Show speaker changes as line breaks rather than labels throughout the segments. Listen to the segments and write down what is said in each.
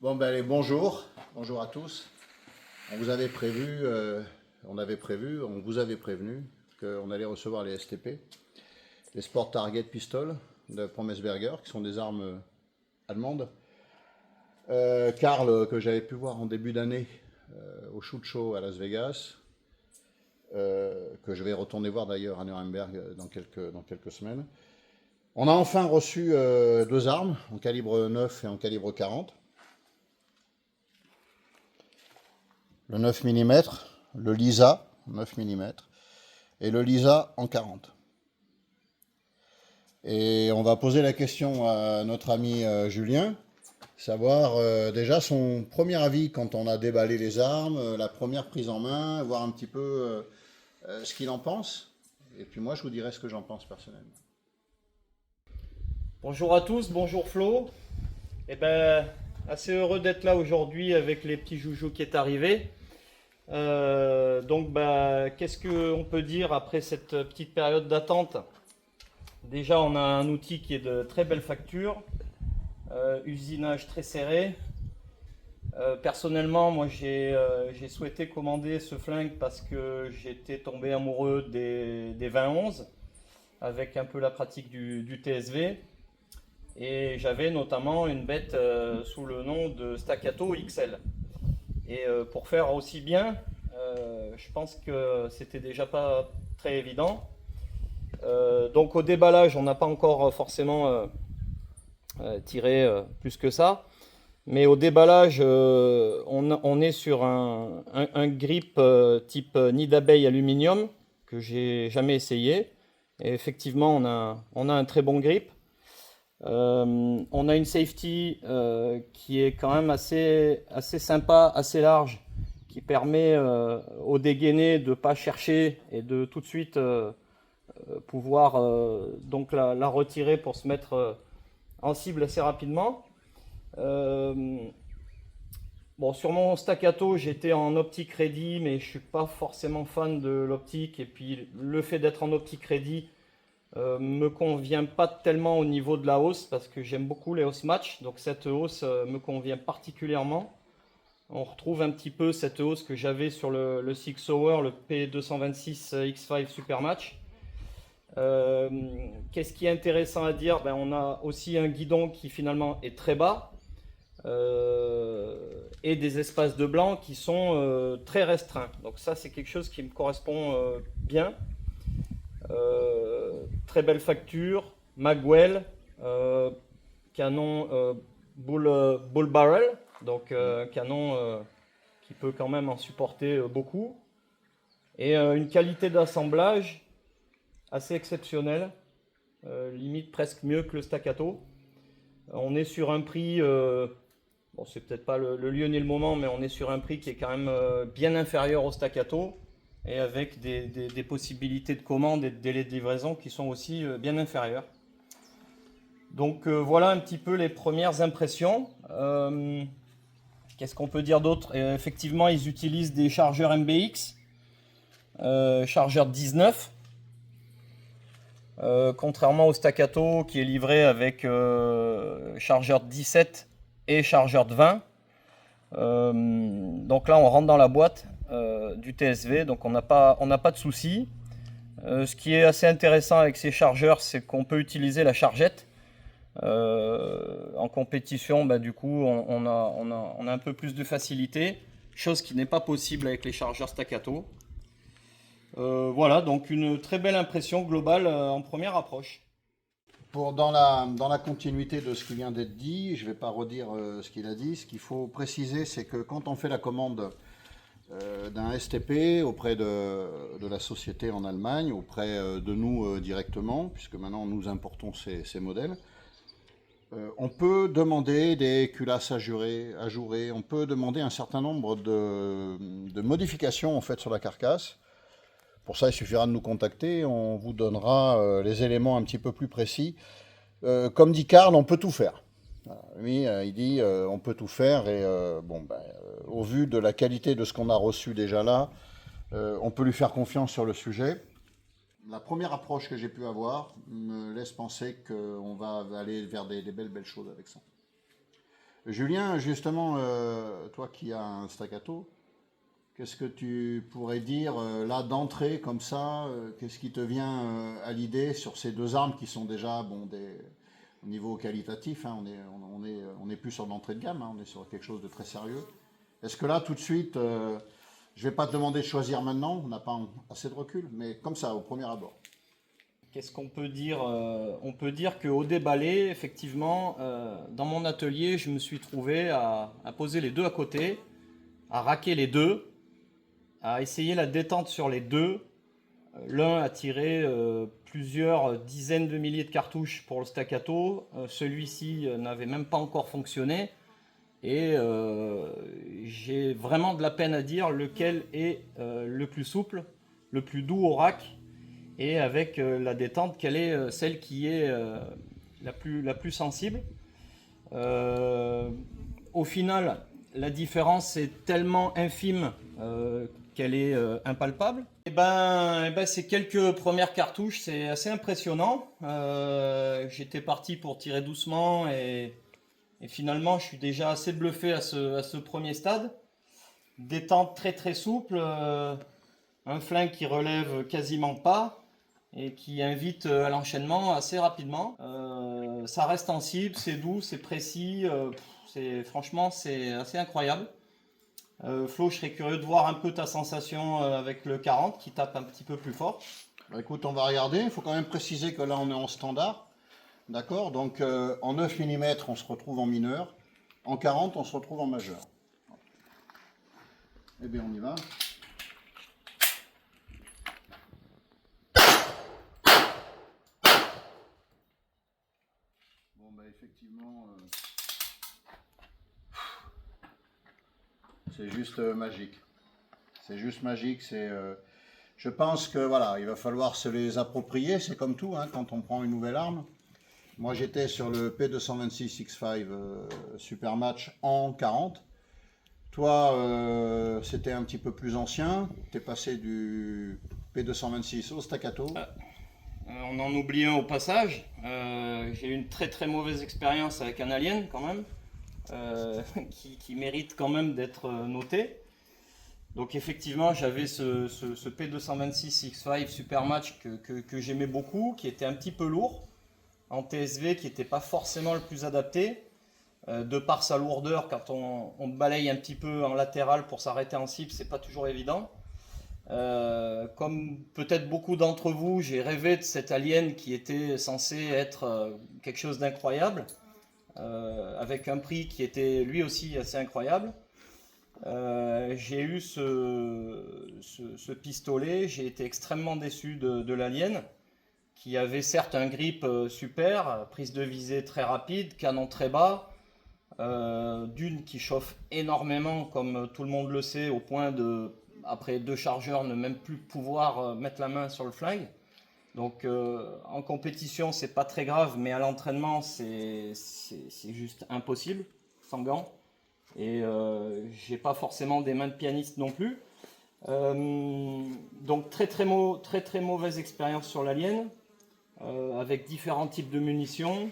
Bon ben allez, bonjour à tous. On vous avait prévu, on vous avait prévenu qu'on allait recevoir les STP, les Sport Target Pistol de Promesberger, qui sont des armes allemandes. Karl, que j'avais pu voir en début d'année au Shoot Show à Las Vegas, que je vais retourner voir d'ailleurs à Nuremberg dans quelques semaines. On a enfin reçu deux armes en calibre 9 et en calibre 40. Le 9 mm, le Lisa 9 mm et le Lisa en 40. Et on va poser la question à notre ami Julien, savoir déjà son premier avis quand on a déballé les armes, la première prise en main, voir un petit peu ce qu'il en pense. Et puis moi je vous dirai ce que j'en pense personnellement.
Bonjour à tous, bonjour Flo. Assez heureux d'être là aujourd'hui avec les petits joujoux qui est arrivé. Qu'est-ce qu'on peut dire après cette petite période d'attente? Déjà, on a un outil qui est de très belle facture, usinage très serré. Personnellement, moi j'ai souhaité commander ce flingue parce que j'étais tombé amoureux des 20-11 avec un peu la pratique du TSV. Et j'avais notamment une bête sous le nom de Staccato XL. Et pour faire aussi bien, je pense que c'était déjà pas très évident. Donc au déballage, on n'a pas encore forcément tiré plus que ça. Mais au déballage, on est sur un grip type nid d'abeille aluminium que j'ai jamais essayé. Et effectivement, on a un très bon grip. On a une safety qui est quand même assez sympa, assez large, qui permet au dégainé de ne pas chercher et de tout de suite pouvoir donc la retirer pour se mettre en cible assez rapidement. Bon, sur mon staccato, j'étais en optique ready, mais je suis pas forcément fan de l'optique. Et puis le fait d'être en optique ready me convient pas tellement au niveau de la hausse parce que j'aime beaucoup les hausse match. Donc cette hausse me convient particulièrement. On retrouve un petit peu cette hausse que j'avais sur le Six Hour, le P226 X5 Supermatch. Qu'est-ce qui est intéressant à dire? On a aussi un guidon qui finalement est très bas et des espaces de blanc qui sont très restreints. Donc ça c'est quelque chose qui me correspond bien. Très belle facture, Magwell, canon bull barrel, donc canon qui peut quand même en supporter beaucoup, et une qualité d'assemblage assez exceptionnelle, limite presque mieux que le staccato. On est sur un prix, bon c'est peut-être pas le lieu ni le moment, mais on est sur un prix qui est quand même bien inférieur au staccato, et avec des possibilités de commande et de délai de livraison qui sont aussi bien inférieures. Donc voilà un petit peu les premières impressions. Qu'est-ce qu'on peut dire d'autre? Effectivement, ils utilisent des chargeurs MBX, chargeur 19, contrairement au staccato qui est livré avec chargeur 17 et chargeur de 20. Donc là, on rentre dans la boîte du TSV, donc on n'a pas de souci. Ce qui est assez intéressant avec ces chargeurs, c'est qu'on peut utiliser la chargette. En compétition, du coup, on a un peu plus de facilité, chose qui n'est pas possible avec les chargeurs staccato. Voilà, donc une très belle impression globale en première approche.
Dans la continuité de ce qui vient d'être dit, je ne vais pas redire ce qu'il a dit. Ce qu'il faut préciser, c'est que quand on fait la commande d'un STP auprès de la société en Allemagne, auprès de nous directement, puisque maintenant nous importons ces modèles, on peut demander des culasses ajourées, on peut demander un certain nombre de modifications en fait sur la carcasse. Pour ça, il suffira de nous contacter, on vous donnera les éléments un petit peu plus précis. Comme dit Karl, on peut tout faire. Lui, il dit on peut tout faire et au vu de la qualité de ce qu'on a reçu déjà là, on peut lui faire confiance sur le sujet. La première approche que j'ai pu avoir me laisse penser qu'on va aller vers des belles choses avec ça. Julien, justement, toi qui as un staccato, qu'est-ce que tu pourrais dire là d'entrée comme ça qu'est-ce qui te vient à l'idée sur ces deux armes qui sont déjà bon, au niveau qualitatif, hein, on est plus sur l'entrée de gamme, hein, on est sur quelque chose de très sérieux. Est-ce que là, tout de suite, je ne vais pas te demander de choisir maintenant, on n'a pas assez de recul, mais comme ça, au premier abord.
Qu'est-ce qu'on peut dire? On peut dire qu'au déballé, effectivement, dans mon atelier, je me suis trouvé à poser les deux à côté, à raquer les deux, à essayer la détente sur les deux. L'un a tiré plusieurs dizaines de milliers de cartouches pour le staccato. Celui-ci n'avait même pas encore fonctionné. Et j'ai vraiment de la peine à dire lequel est le plus souple, le plus doux au rack, et avec la détente, quelle est celle qui est la plus sensible. Au final, la différence est tellement infime qu'elle est impalpable. Ces quelques premières cartouches, c'est assez impressionnant. J'étais parti pour tirer doucement et finalement, je suis déjà assez bluffé à ce premier stade. Détente très très souple, un flingue qui relève quasiment pas et qui invite à l'enchaînement assez rapidement. Ça reste sensible, c'est doux, c'est précis. Franchement, c'est assez incroyable. Flo, je serais curieux de voir un peu ta sensation avec le 40 qui tape un petit peu plus fort.
Bah, écoute, on va regarder. Il faut quand même préciser que là, on est en standard. D'accord? Donc, en 9 mm, on se retrouve en mineur. En 40, on se retrouve en majeur. Eh bien, on y va. Bon, bah, effectivement, c'est juste magique. C'est juste magique. Je pense que voilà, il va falloir se les approprier. C'est comme tout, hein, quand on prend une nouvelle arme. Moi, j'étais sur le P226 X5 Super Match en 40. Toi, c'était un petit peu plus ancien. Tu es passé du P226 au staccato.
On en oublie un au passage. J'ai eu une très très mauvaise expérience avec un alien quand même, qui mérite quand même d'être noté. Donc effectivement, j'avais ce P226 X5 Super Match que j'aimais beaucoup, qui était un petit peu lourd, en TSV, qui n'était pas forcément le plus adapté, de par sa lourdeur. Quand on balaye un petit peu en latéral pour s'arrêter en cible, c'est pas toujours évident. Comme peut-être beaucoup d'entre vous, j'ai rêvé de cet alien qui était censé être quelque chose d'incroyable, avec un prix qui était lui aussi assez incroyable. J'ai eu ce pistolet, j'ai été extrêmement déçu de l'alien, qui avait certes un grip super, prise de visée très rapide, canon très bas, d'une qui chauffe énormément, comme tout le monde le sait, au point de, après 2 chargeurs, ne même plus pouvoir mettre la main sur le flingue. Donc en compétition, c'est pas très grave, mais à l'entraînement, c'est juste impossible, sans gants. Et j'ai pas forcément des mains de pianiste non plus. Donc très mauvaise expérience sur l'alien, avec différents types de munitions.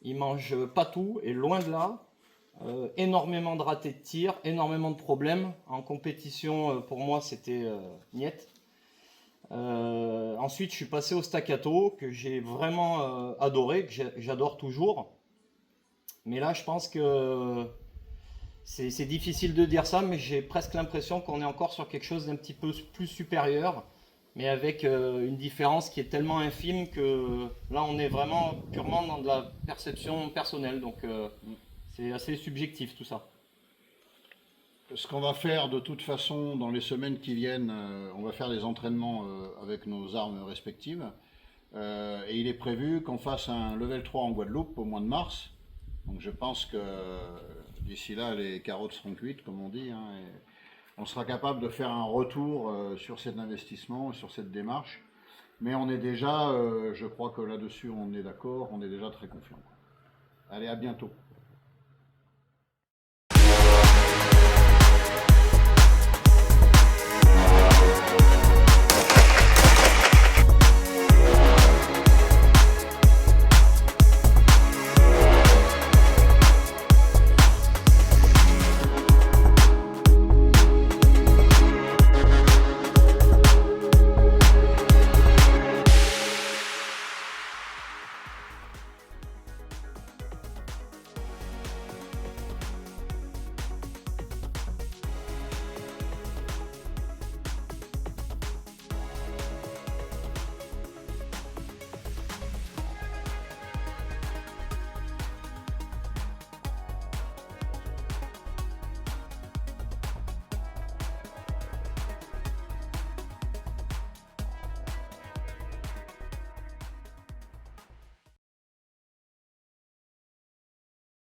Il mange pas tout, et loin de là. Énormément de ratés de tir, énormément de problèmes. En compétition, pour moi, c'était niet. Ensuite, je suis passé au staccato, que j'ai vraiment adoré, que j'adore toujours. Mais là, je pense que c'est difficile de dire ça, mais j'ai presque l'impression qu'on est encore sur quelque chose d'un petit peu plus supérieur, mais avec une différence qui est tellement infime que là, on est vraiment purement dans de la perception personnelle. Donc, c'est assez subjectif tout ça.
Ce qu'on va faire de toute façon dans les semaines qui viennent, on va faire des entraînements avec nos armes respectives. Et il est prévu qu'on fasse un level 3 en Guadeloupe au mois de mars. Donc je pense que d'ici là, les carottes seront cuites, comme on dit. Hein, et on sera capable de faire un retour sur cet investissement, sur cette démarche. Mais on est déjà, je crois que là-dessus on est d'accord, on est déjà très confiant. Allez, à bientôt.